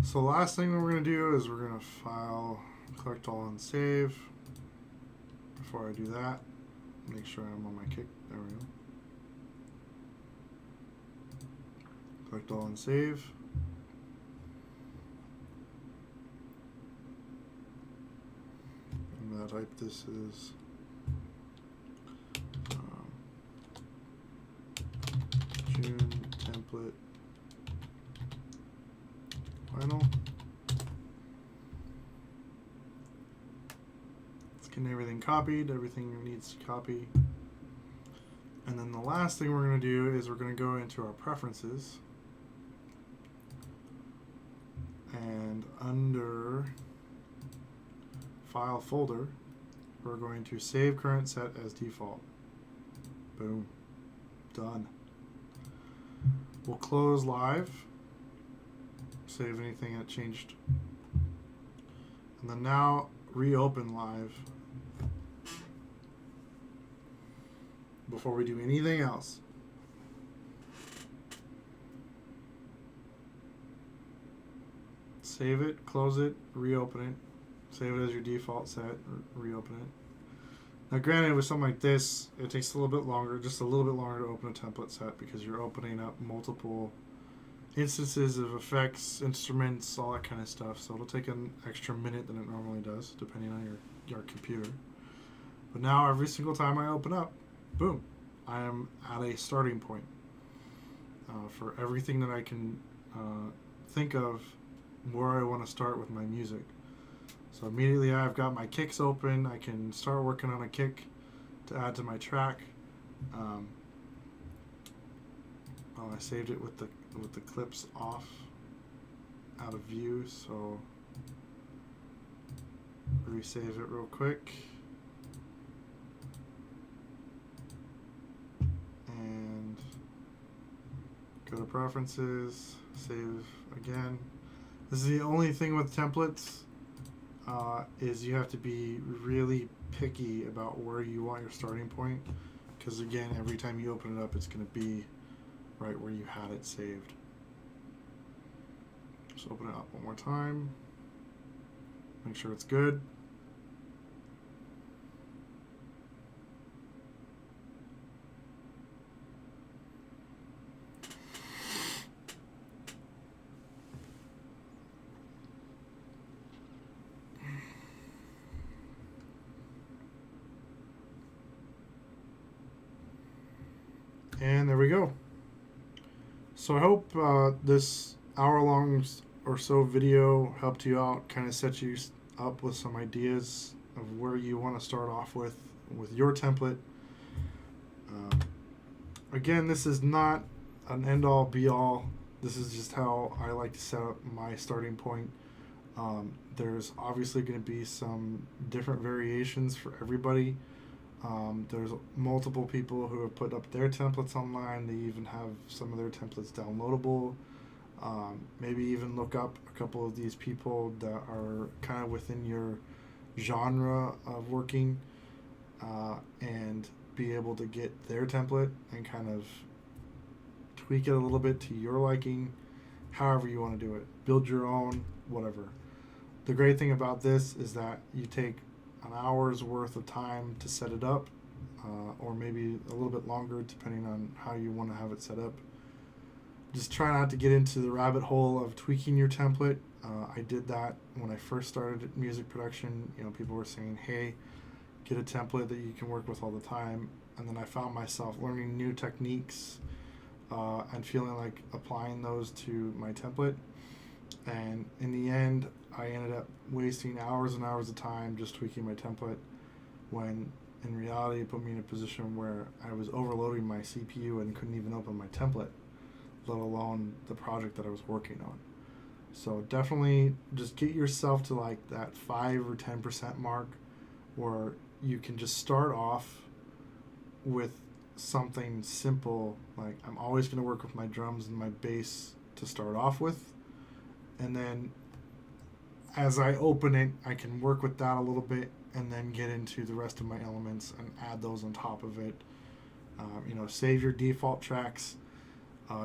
So the last thing that we're going to do is we're going to file, collect all and save. Before I do that, make sure I'm on my kick. There we go. Collect all and save. I'm going to type this as June template final. Let's get everything copied, everything needs to copy. And then the last thing we're going to do is we're going to go into our preferences. And under File Folder, we're going to save current set as default. Boom. Done. We'll close live. Save anything that changed. And then now reopen live before we do anything else. Save it, close it, reopen it. Save it as your default set, reopen it. Now granted, with something like this, it takes a little bit longer, just a little bit longer to open a template set because you're opening up multiple instances of effects, instruments, all that kind of stuff. So it'll take an extra minute than it normally does, depending on your computer. But now every single time I open up, boom, I am at a starting point for everything that I can think of where I want to start with my music. So immediately I've got my kicks open. I can start working on a kick to add to my track. I saved it with the clips off, out of view. So resave it real quick, and go to preferences. Save again. This is the only thing with templates. Is you have to be really picky about where you want your starting point, because again, every time you open it up, it's going to be right where you had it saved. Just open it up one more time, make sure it's good. And there we go. So I hope this hour-long or so video helped you out, kind of set you up with some ideas of where you want to start off with your template. Again, this is not an end-all, be-all. This is just how I like to set up my starting point. There's obviously going to be some different variations for everybody. There's multiple people who have put up their templates online. They even have some of their templates downloadable. Maybe even look up a couple of these people that are kind of within your genre of working, and be able to get their template and kind of tweak it a little bit to your liking, however you want to do it. Build your own, whatever. The great thing about this is that you take an hour's worth of time to set it up, or maybe a little bit longer depending on how you want to have it set up. Just try not to get into the rabbit hole of tweaking your template. I did that when I first started music production. People were saying, hey, get a template that you can work with all the time. And then I found myself learning new techniques, and feeling like applying those to my template. And in the end, I ended up wasting hours and hours of time just tweaking my template, when in reality it put me in a position where I was overloading my CPU and couldn't even open my template, let alone the project that I was working on. So definitely just get yourself to like that 5 or 10% mark where you can just start off with something simple. Like, I'm always going to work with my drums and my bass to start off with, and then as I open it, I can work with that a little bit and then get into the rest of my elements and add those on top of it. Save your default tracks.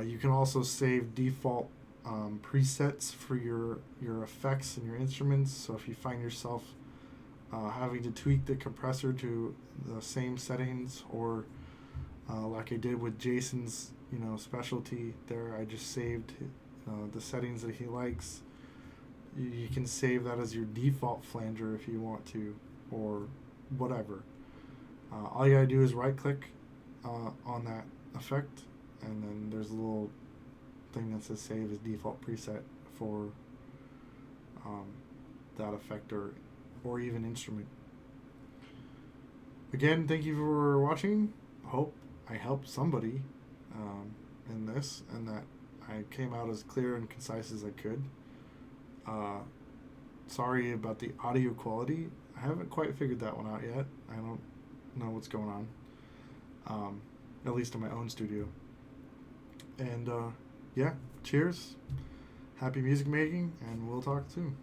You can also save default presets for your effects and your instruments. So if you find yourself having to tweak the compressor to the same settings, or like I did with Jason's specialty there, I just saved the settings that he likes. You can save that as your default flanger if you want to, or whatever. All you gotta do is right click on that effect, and then there's a little thing that says save as default preset for that effect or even instrument. Again, thank you for watching. Hope I helped somebody in this, and that I came out as clear and concise as I could. Sorry about the audio quality. I haven't quite figured that one out yet. I don't know what's going on, at least in my own studio. And yeah, cheers, happy music making, and we'll talk soon.